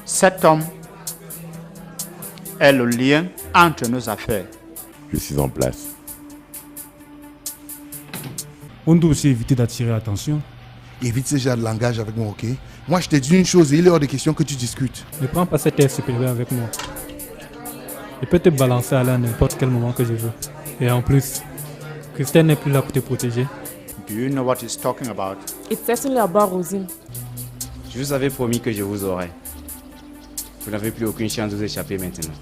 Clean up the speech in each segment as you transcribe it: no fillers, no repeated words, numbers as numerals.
Cet homme est le lien entre nos affaires. Je suis en place. On doit aussi éviter d'attirer l'attention. Évite ce genre de langage avec moi, ok? Moi, je te dis une chose et il est hors de question que tu discutes. Ne prends pas cet air supérieur avec moi. Je peux te balancer à n'importe quel moment que je veux. Et en plus, Christelle n'est plus là pour te protéger. Do you know what he's talking about? It's certainly about Rosine. Je vous avais promis que je vous aurais. Vous n'avez plus aucune chance de vous échapper maintenant.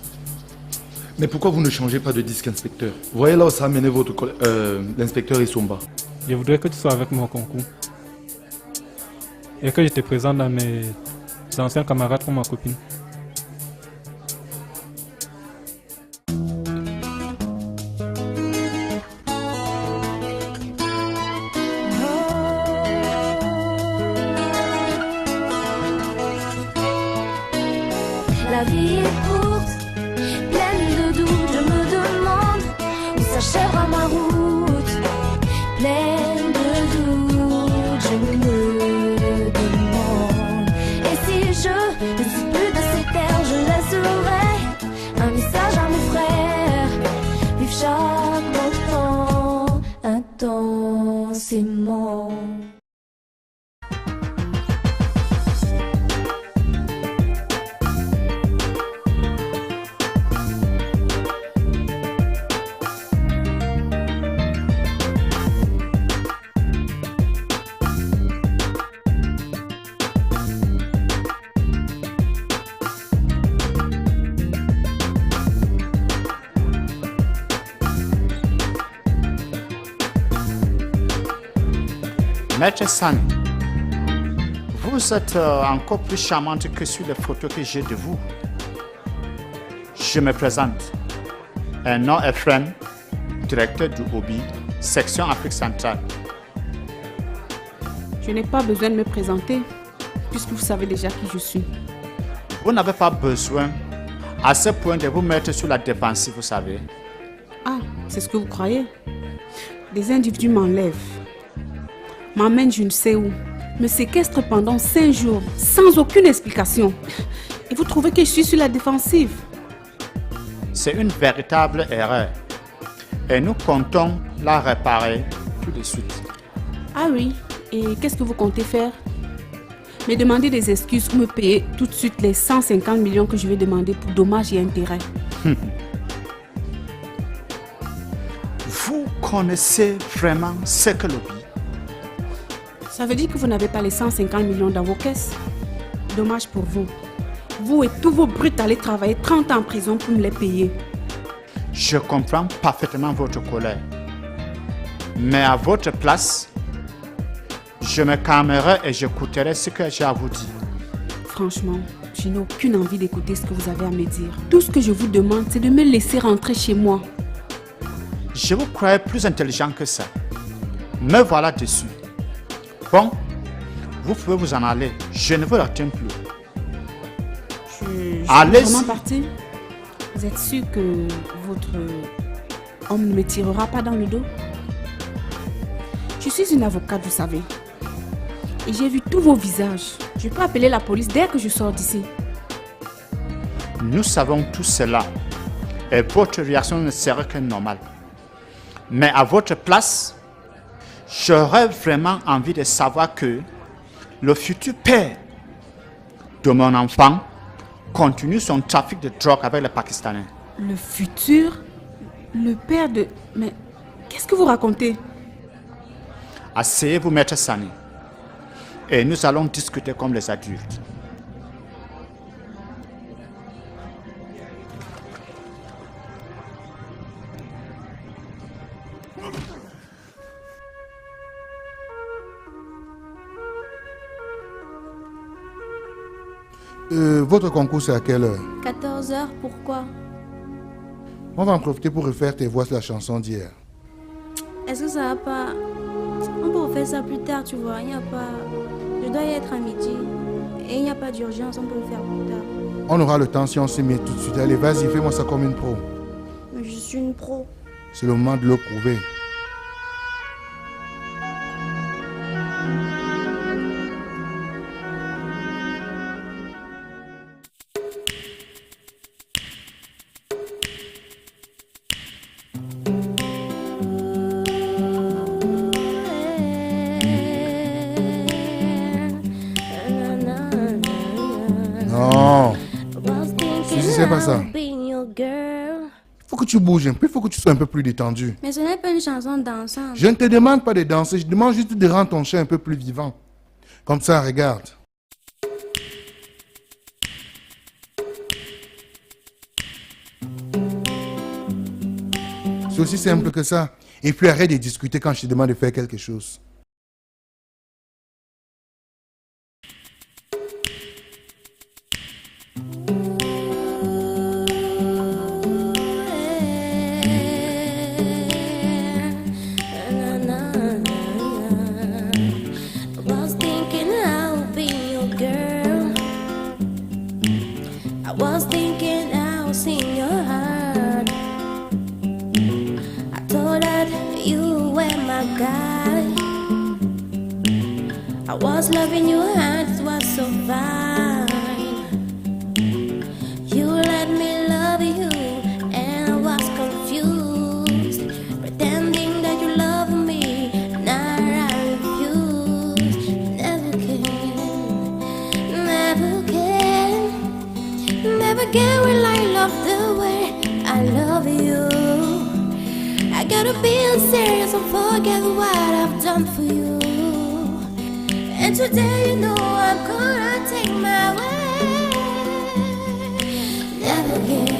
Mais pourquoi vous ne changez pas de disque, inspecteur? Voyez là où ça a mené votre l'inspecteur Isomba. Je voudrais que tu sois avec moi au concours. Et que je te présente à mes anciens camarades comme ma copine. La vie est courte, pleine de doutes, je me demande où s'achèvera ma route. Pleine de doutes, je me demande. Et si je ne suis plus de ces terres, je laisserai un message à mon frère. Vivre chaque moment intensément. Maître Sani, vous êtes encore plus charmante que sur les photos que j'ai de vous. Je me présente. Un nom est Ephraim, directeur du OBI, section Afrique centrale. Je n'ai pas besoin de me présenter, puisque vous savez déjà qui je suis. Vous n'avez pas besoin à ce point de vous mettre sur la défensive, vous savez. Ah, c'est ce que vous croyez? Des individus m'enlèvent, m'emmènent je ne sais où, me séquestrent pendant 5 jours, sans aucune explication. Et vous trouvez que je suis sur la défensive? C'est une véritable erreur. Et nous comptons la réparer tout de suite. Ah oui, et qu'est-ce que vous comptez faire? Me demander des excuses ou me payer tout de suite les 150 millions que je vais demander pour dommages et intérêts? Vous connaissez vraiment ce que l'OBI? Ça veut dire que vous n'avez pas les 150 millions dans vos caisses? Dommage pour vous. Vous et tous vos brutes allez travailler 30 ans en prison pour me les payer. Je comprends parfaitement votre colère. Mais à votre place, je me calmerai et j'écouterai ce que j'ai à vous dire. Franchement, je n'ai aucune envie d'écouter ce que vous avez à me dire. Tout ce que je vous demande, c'est de me laisser rentrer chez moi. Je vous croyais plus intelligent que ça. Me voilà dessus. Bon, vous pouvez vous en aller. Je ne vous retiens plus. Je Allez-y. suis vraiment partie. Vous êtes sûr que votre homme ne me tirera pas dans le dos? Je suis une avocate, vous savez. Et j'ai vu tous vos visages. Je peux appeler la police dès que je sors d'ici. Nous savons tout cela. Et votre réaction ne serait que normale. Mais à votre place, j'aurais vraiment envie de savoir que le futur père de mon enfant continue son trafic de drogue avec les Pakistanais. Le futur? Le père de... Mais qu'est-ce que vous racontez? Asseyez-vous, maître Sani. Et nous allons discuter comme les adultes. Votre concours, c'est à quelle heure? 14h, pourquoi? On va en profiter pour refaire tes voix sur la chanson d'hier. Est-ce que ça va pas? On peut refaire ça plus tard, tu vois. Il n'y a pas... Je dois y être à midi. Et il n'y a pas d'urgence, on peut le faire plus tard. On aura le temps si on se met tout de suite. Allez, vas-y, fais-moi ça comme une pro. Mais je suis une pro. C'est le moment de le prouver. Non, Suzy, c'est pas ça. Il faut que tu bouges un peu, il faut que tu sois un peu plus détendu. Mais ce n'est pas une chanson dansante. Je ne te demande pas de danser, je demande juste de rendre ton chien un peu plus vivant. Comme ça, regarde. C'est aussi simple que ça. Et puis arrête de discuter quand je te demande de faire quelque chose. Was thinking I was in your heart. I thought that you were my guy. I was loving your hands, it was so fine. You let me love you, and I was confused, pretending that you love me. Now I refuse. Never can, never can. Never again will I love the way I love you. I gotta be serious and forget what I've done for you. And today you know I'm gonna take my way. Never again,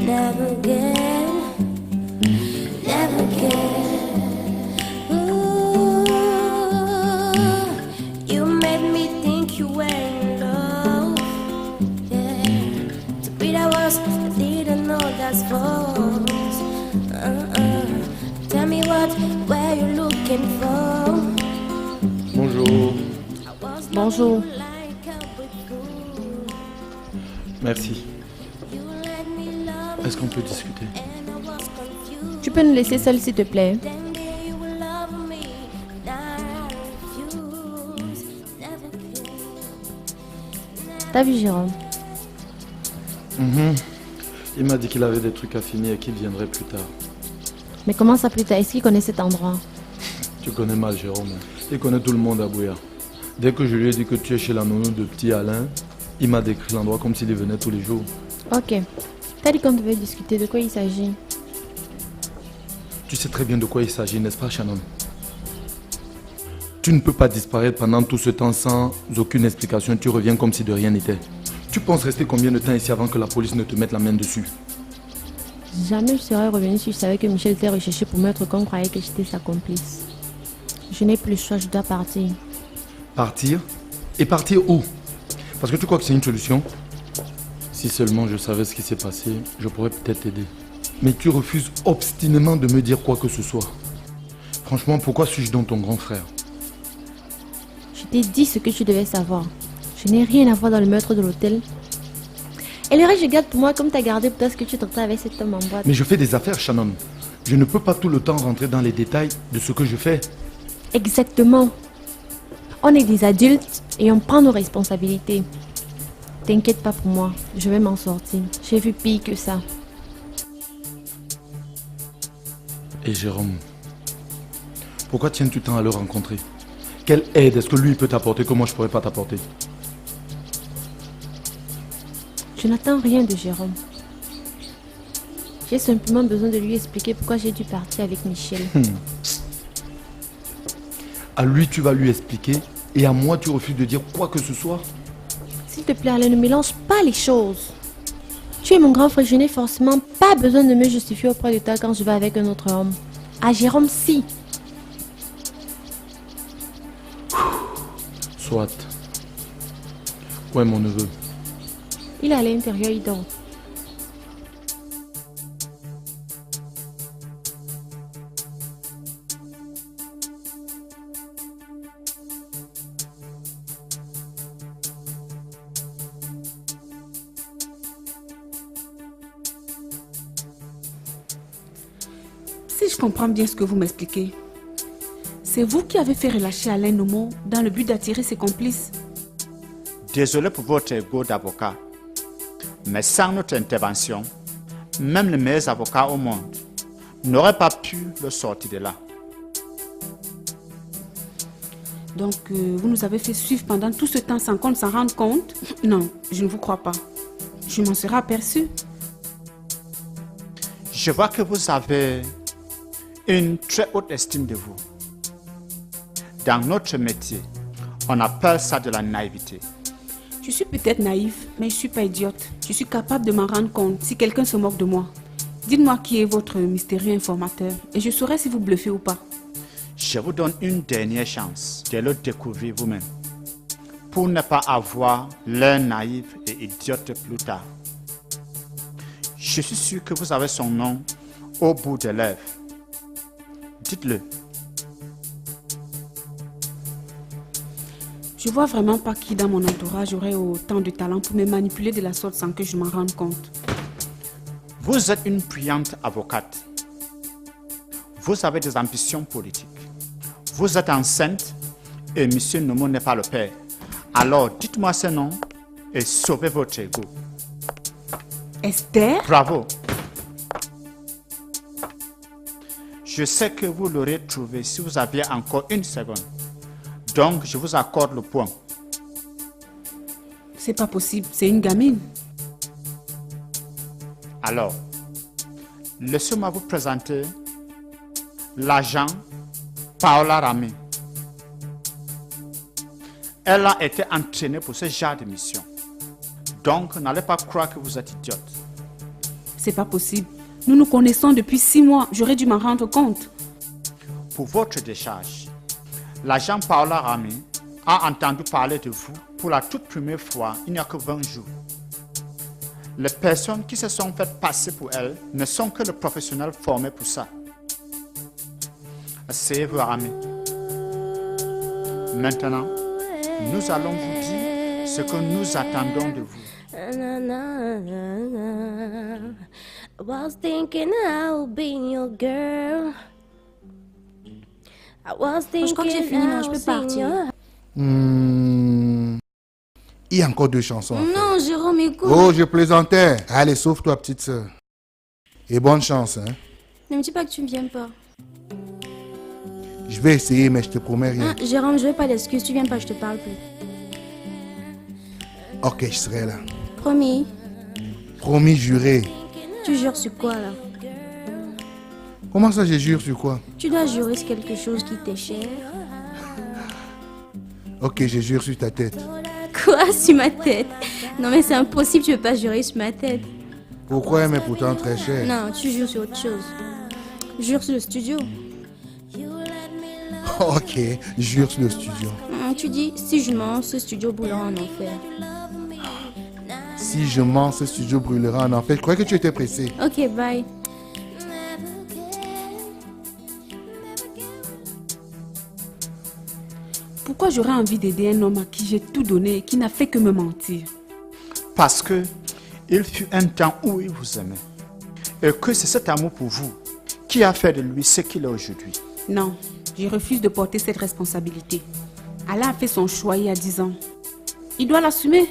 never again, never again. Ooh, you made me think you were in love. I didn't know that's false. Tell me what were you looking for? Bonjour. Bonjour. Merci. Est-ce qu'on peut discuter? Tu peux nous laisser seuls, s'il te plaît? T'as vu Jérôme? Il m'a dit qu'il avait des trucs à finir et qu'il viendrait plus tard. Mais comment ça plus tard? Est-ce qu'il connaît cet endroit? Tu connais mal Jérôme. Il connaît tout le monde à Bouya. Dès que je lui ai dit que tu es chez la nounou de petit Alain, il m'a décrit l'endroit comme s'il y venait tous les jours. Ok. T'as dit qu'on devait discuter. De quoi il s'agit? Tu sais très bien de quoi il s'agit, n'est-ce pas Shannon? Tu ne peux pas disparaître pendant tout ce temps sans aucune explication. Tu reviens comme si de rien n'était. Tu penses rester combien de temps ici avant que la police ne te mette la main dessus? Jamais je serais revenue si je savais que Michel était recherché pour meurtre qu'on croyait que j'étais sa complice. Je n'ai plus le choix, je dois partir. Partir? Et partir où? Parce que tu crois que c'est une solution? Si seulement je savais ce qui s'est passé, je pourrais peut-être t'aider. Mais tu refuses obstinément de me dire quoi que ce soit. Franchement, pourquoi suis-je donc ton grand frère? Je t'ai dit ce que tu devais savoir. Je n'ai rien à voir dans le meurtre de l'hôtel. Et le reste, je garde pour moi comme t'as gardé pour toi ce que tu traitais avec cet homme en boîte. Mais je fais des affaires, Shannon. Je ne peux pas tout le temps rentrer dans les détails de ce que je fais. Exactement. On est des adultes et on prend nos responsabilités. T'inquiète pas pour moi, je vais m'en sortir. J'ai vu pire que ça. Et Jérôme, pourquoi tiens-tu tant à le rencontrer? Quelle aide est-ce que lui peut t'apporter que moi je pourrais pas t'apporter? Je n'attends rien de Jérôme. J'ai simplement besoin de lui expliquer pourquoi j'ai dû partir avec Michel. À lui tu vas lui expliquer et à moi tu refuses de dire quoi que ce soit? S'il te plaît, Alain, ne mélange pas les choses. Tu es mon grand frère, je n'ai forcément pas besoin de me justifier auprès de toi quand je vais avec un autre homme. À Jérôme, si. Soit. Où est mon neveu? Il est à l'intérieur, il dort. Si je comprends bien ce que vous m'expliquez, c'est vous qui avez fait relâcher Alain Nomo dans le but d'attirer ses complices. Désolé pour votre ego d'avocat, mais sans notre intervention, même les meilleurs avocats au monde n'auraient pas pu le sortir de là. Donc, vous nous avez fait suivre pendant tout ce temps sans qu'on s'en rende compte? Non, je ne vous crois pas. Je m'en serais aperçu. Je vois que vous avez une très haute estime de vous. Dans notre métier, on appelle ça de la naïveté. Je suis peut-être naïve, mais je ne suis pas idiote. Je suis capable de m'en rendre compte si quelqu'un se moque de moi. Dites-moi qui est votre mystérieux informateur et je saurai si vous bluffez ou pas. Je vous donne une dernière chance de le découvrir vous-même, pour ne pas avoir l'air naïf et idiote plus tard. Je suis sûr que vous avez son nom au bout des lèvres. Dites-le. Je vois vraiment pas qui dans mon entourage aurait autant de talent pour me manipuler de la sorte sans que je m'en rende compte. Vous êtes une brillante avocate. Vous avez des ambitions politiques. Vous êtes enceinte et M. Nomo n'est pas le père. Alors dites-moi ce nom et sauvez votre ego. Esther? Bravo. Je sais que vous l'aurez trouvé si vous aviez encore une seconde. Donc, je vous accorde le point. C'est pas possible, c'est une gamine. Alors, laissez-moi vous présenter l'agent Paola Rami. Elle a été entraînée pour ce genre de mission. Donc, n'allez pas croire que vous êtes idiote. C'est pas possible. Nous nous connaissons depuis 6 mois. J'aurais dû m'en rendre compte. Pour votre décharge, l'agent Paola Rami a entendu parler de vous pour la toute première fois il n'y a que 20 jours. Les personnes qui se sont faites passer pour elle ne sont que les professionnels formés pour ça. Asseyez-vous, Rami. Maintenant, nous allons vous dire ce que nous attendons de vous. I was thinking I'll be your girl. I was Je crois que j'ai thinking fini, non, je peux I'll sing partir. your... Il y a encore 2 chansons à faire. Non, Jérôme, écoute. Oh, je plaisantais. Allez, sauve-toi, petite sœur. Et bonne chance, hein. Ne me dis pas que tu ne viens pas. Je vais essayer, mais je te promets rien. Ah, Jérôme, je veux pas d'excuses. Tu viens pas, je te parle plus. Ok, je serai là. Promis. Promis, juré. Tu jures sur quoi, là? Comment ça, je jure sur quoi? Tu dois jurer sur quelque chose qui t'est cher. Ok, je jure sur ta tête. Quoi, sur ma tête? Non, mais c'est impossible, tu veux pas jurer sur ma tête. Pourquoi elle m'est pourtant très chère? Non, tu jures sur autre chose. Jure sur le studio. Ok, jure sur le studio. Tu dis, si je mens, ce studio brûlera en enfer. Si je mens, ce studio brûlera en enfer. Je croyais que tu étais pressé. Ok, bye. Pourquoi j'aurais envie d'aider un homme à qui j'ai tout donné et qui n'a fait que me mentir? Parce que il fut un temps où il vous aimait. Et que c'est cet amour pour vous qui a fait de lui ce qu'il est aujourd'hui. Non, je refuse de porter cette responsabilité. Alain a fait son choix il y a 10 ans. Il doit l'assumer.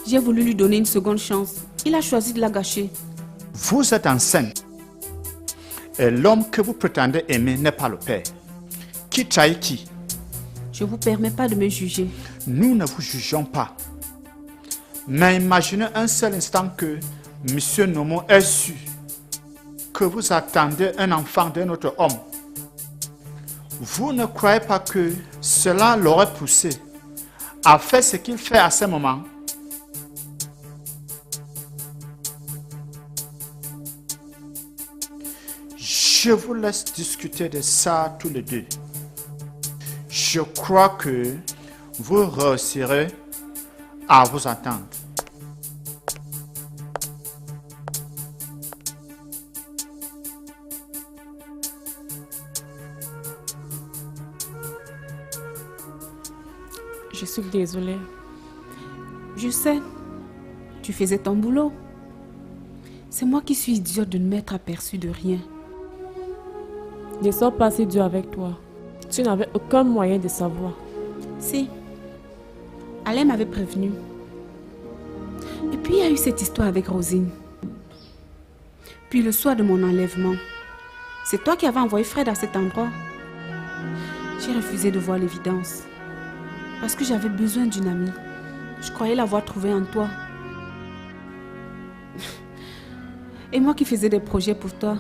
J'ai voulu lui donner une seconde chance. Il a choisi de la gâcher. Vous êtes enceinte. Et l'homme que vous prétendez aimer n'est pas le père. Qui trahit qui? Je ne vous permets pas de me juger. Nous ne vous jugeons pas. Mais imaginez un seul instant que M. Nomo ait su que vous attendez un enfant d'un autre homme. Vous ne croyez pas que cela l'aurait poussé à faire ce qu'il fait à ce moment? Je vous laisse discuter de ça tous les deux. Je crois que vous réussirez à vous attendre. Je suis désolée. Je sais, tu faisais ton boulot. C'est moi qui suis idiote de ne m'être aperçue de rien. Ne sois pas si dur avec toi. Tu n'avais aucun moyen de savoir. Si. Alain m'avait prévenu. Et puis il y a eu cette histoire avec Rosine. Puis le soir de mon enlèvement, c'est toi qui avais envoyé Fred à cet endroit. J'ai refusé de voir l'évidence. Parce que j'avais besoin d'une amie. Je croyais l'avoir trouvée en toi. Et moi qui faisais des projets pour toi.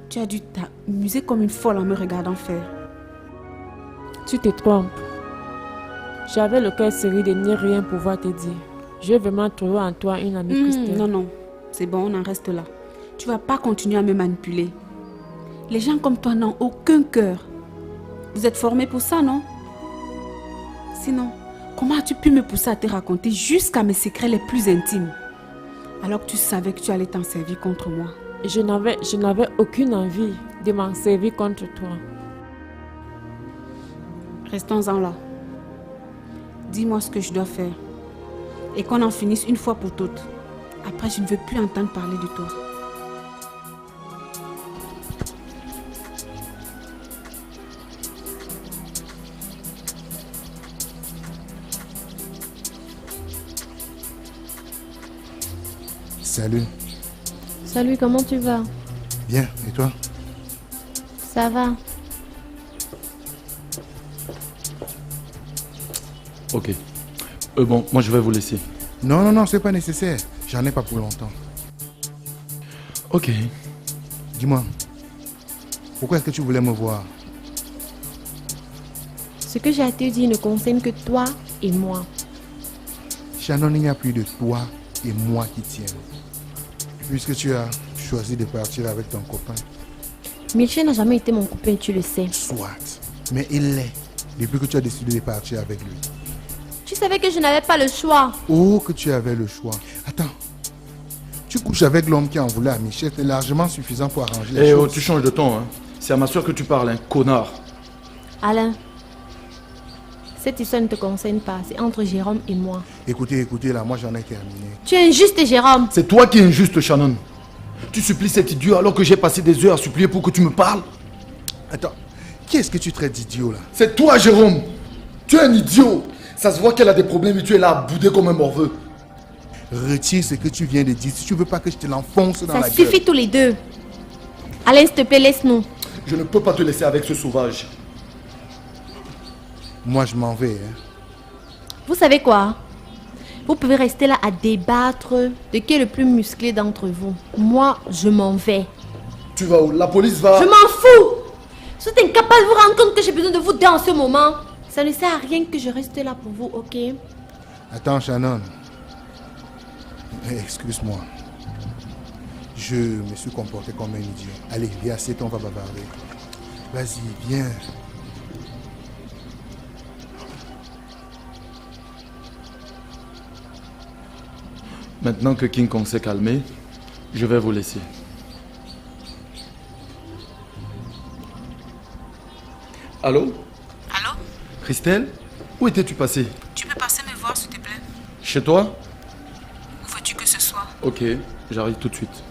Tu as dû t'amuser comme une folle en me regardant faire. Tu te trompes. J'avais le cœur serré de ne rien pouvoir te dire. Je vais vraiment trouver en toi une amie Christelle. Non, non. C'est bon, on en reste là. Tu vas pas continuer à me manipuler. Les gens comme toi n'ont aucun cœur. Vous êtes formés pour ça, non? Sinon, comment as-tu pu me pousser à te raconter jusqu'à mes secrets les plus intimes? Alors que tu savais que tu allais t'en servir contre moi. Je n'avais aucune envie de m'en servir contre toi. Restons-en là. Dis-moi ce que je dois faire. Et qu'on en finisse une fois pour toutes. Après, je ne veux plus entendre parler de toi. Salut. Salut, comment tu vas? Bien, et toi? Ça va. Ok. Bon, moi je vais vous laisser. Non, non, non, c'est pas nécessaire. J'en ai pas pour longtemps. Ok. Dis-moi, pourquoi est-ce que tu voulais me voir? Ce que j'ai à te dire ne concerne que toi et moi. Shannon, il n'y a plus de toi et moi qui tiennent. Puisque tu as choisi de partir avec ton copain. Michel n'a jamais été mon copain, tu le sais. Soit. Mais il l'est. Depuis que tu as décidé de partir avec lui. Tu savais que je n'avais pas le choix. Oh, que tu avais le choix. Attends. Tu couches avec l'homme qui en voulait à Michel. C'est largement suffisant pour arranger les choses. Oh, tu changes de ton, hein. C'est à ma soeur que tu parles, hein, connard. Alain, cette histoire ne te concerne pas. C'est entre Jérôme et moi. Écoutez, là, moi j'en ai terminé. Tu es injuste, Jérôme. C'est toi qui es injuste, Shannon. Tu supplies cet idiot alors que j'ai passé des heures à supplier pour que tu me parles. Attends, qui est-ce que tu traites d'idiot là? C'est toi, Jérôme. Tu es un idiot. Ça se voit qu'elle a des problèmes et tu es là à bouder comme un morveux. Retire ce que tu viens de dire si tu veux pas que je te l'enfonce dans la gueule. Ça suffit tous les deux. Alain, s'il te plaît, laisse-nous. Je ne peux pas te laisser avec ce sauvage. Moi je m'en vais. Hein. Vous savez quoi? Vous pouvez rester là à débattre de qui est le plus musclé d'entre vous. Moi, je m'en vais. Tu vas où? La police va... Je m'en fous! Si vous êtes incapable de vous rendre compte que j'ai besoin de vous dans ce moment, ça ne sert à rien que je reste là pour vous, ok? Attends, Shannon. Excuse-moi. Je me suis comporté comme un idiot. Allez, viens, assieds-toi, on va bavarder. Vas-y, viens. Maintenant que King Kong s'est calmé, je vais vous laisser. Allô? Allô? Christelle? Où étais-tu passée? Tu peux passer me voir, s'il te plaît? Chez toi? Où veux-tu que ce soit? Ok, j'arrive tout de suite.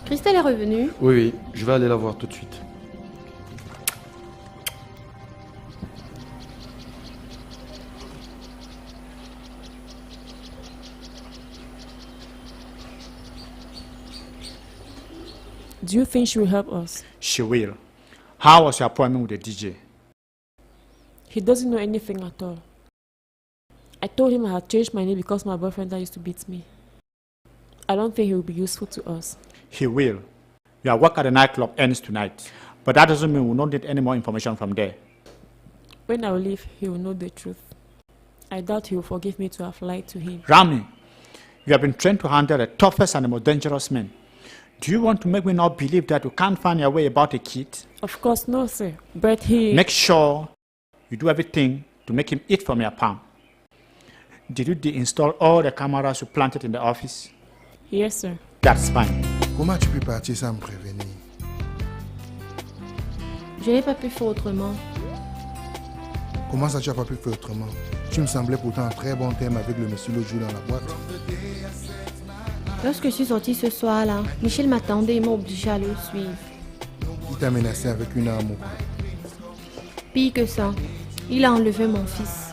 Christelle est revenue. Oui, oui, je vais aller la voir tout de suite. Do you think she will help us? She will. How was your appointment with the DJ? He doesn't know anything at all. I told him I had changed my name because my boyfriend that used to beat me. I don't think he will be useful to us. He will. Your work at the nightclub ends tonight. But that doesn't mean we'll not need any more information from there. When I leave, he will know the truth. I doubt he will forgive me to have lied to him. Rami, you have been trained to handle the toughest and the most dangerous men. Do you want to make me not believe that you can't find your way about a kid? Of course, no, sir. But he... Make sure you do everything to make him eat from your palm. Did you deinstall all the cameras you planted in the office? Yes, sir. That's fine. Comment tu peux partir sans me prévenir? Je n'ai pas pu faire autrement. Comment ça tu n'as pas pu faire autrement? Tu me semblais pourtant en très bon terme avec le monsieur l'autre jour dans la boîte. Lorsque je suis sortie ce soir-là, Michel m'attendait et m'a obligé à le suivre. Il t'a menacé avec une arme ou quoi? Pire que ça, il a enlevé mon fils.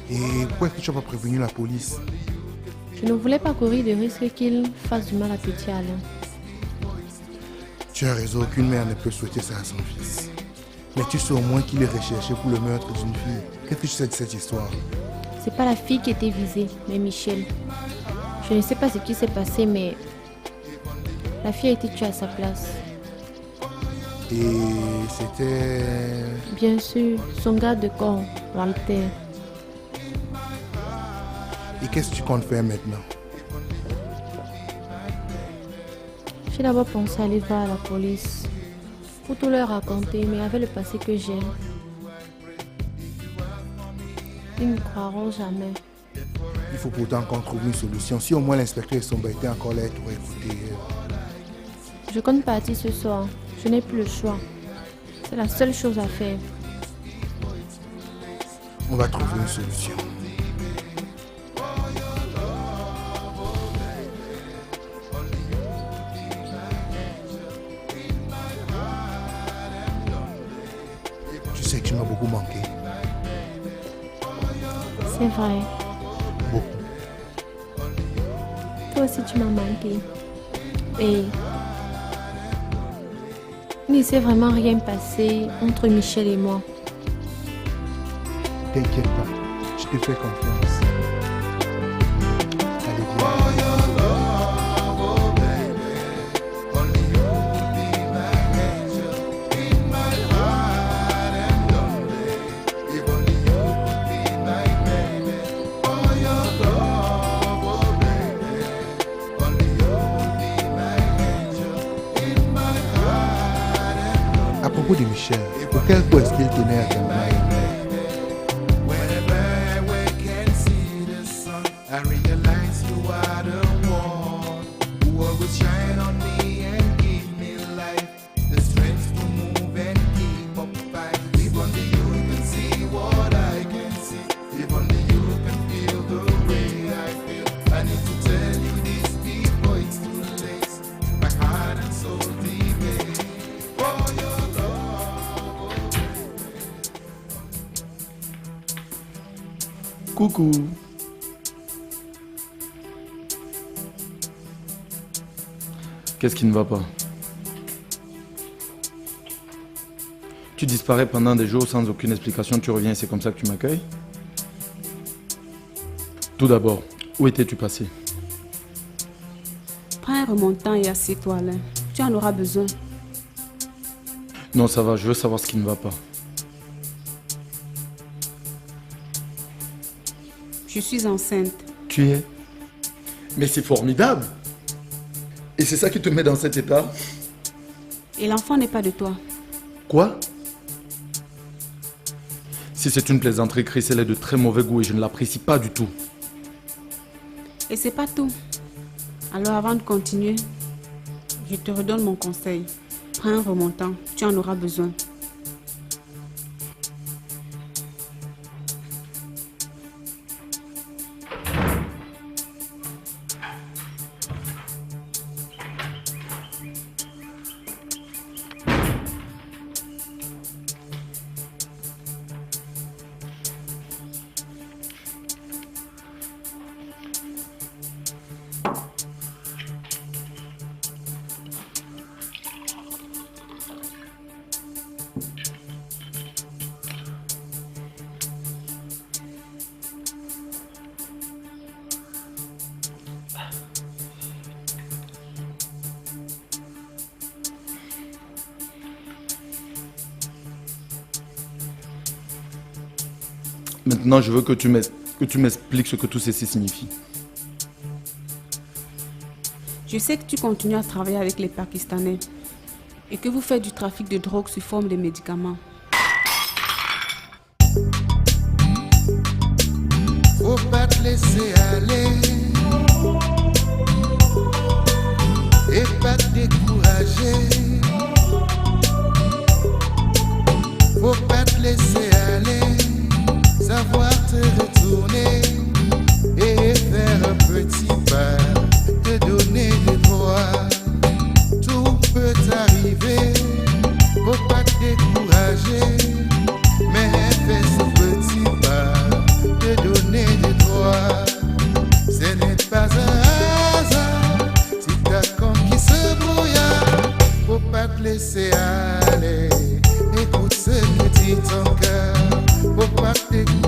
Et pourquoi est-ce que tu n'as pas prévenu la police? Je ne voulais pas courir de risque qu'il fasse du mal à petit Alain. Tu as raison, aucune mère ne peut souhaiter ça à son fils. Mais tu sais au moins qu'il est recherché pour le meurtre d'une fille. Qu'est-ce que tu sais de cette histoire? C'est pas la fille qui était visée, mais Michel. Je ne sais pas ce qui s'est passé, mais la fille a été tuée à sa place. Et c'était... Bien sûr, son garde de corps, Walter. Et qu'est-ce que tu comptes faire maintenant? J'ai d'abord pensé aller voir la police pour tout leur raconter, mais avec le passé que j'ai, ils ne croiront jamais. Il faut pourtant qu'on trouve une solution. Si au moins l'inspecteur et son bête étaient encore là, tu aurais écouté. Je compte partir ce soir. Je n'ai plus le choix. C'est la seule chose à faire. On va trouver une solution. Tu sais que tu m'as beaucoup manqué. C'est vrai. Beaucoup. Toi aussi, tu m'as manqué. Et il ne s'est vraiment rien passé entre Michel et moi. T'inquiète pas, je te fais confiance. Allez, viens. À propos de Michel, pour quel coup est-ce qu'il tenait à t'aimer? Coucou. Qu'est-ce qui ne va pas? Tu disparais pendant des jours sans aucune explication, tu reviens et c'est comme ça que tu m'accueilles? Tout d'abord, où étais-tu passé? Prends un remontant et assieds-toi, Alain. Tu en auras besoin. Non, ça va, je veux savoir ce qui ne va pas. Je suis enceinte. Tu es? Mais c'est formidable! Et c'est ça qui te met dans cet état? Et l'enfant n'est pas de toi. Quoi? Si c'est une plaisanterie, Chris, elle est de très mauvais goût et je ne l'apprécie pas du tout. Et c'est pas tout. Alors avant de continuer, je te redonne mon conseil. Prends un remontant, tu en auras besoin. Maintenant, je veux que tu m'expliques ce que tout ceci signifie. Je sais que tu continues à travailler avec les Pakistanais et que vous faites du trafic de drogue sous forme de médicaments. laisser aller et pas te décourager. Faut pas te laisser aller, savoir te retourner et faire un petit pas, te donner des droits. Tout peut arriver, faut pas te décourager, mais fais ce petit pas, te donner des droits. Ce n'est pas un hasard si t'as conquis ce brouillard. Faut pas te laisser aller, écoute ce que dit ton cœur. Faut pas te décourager.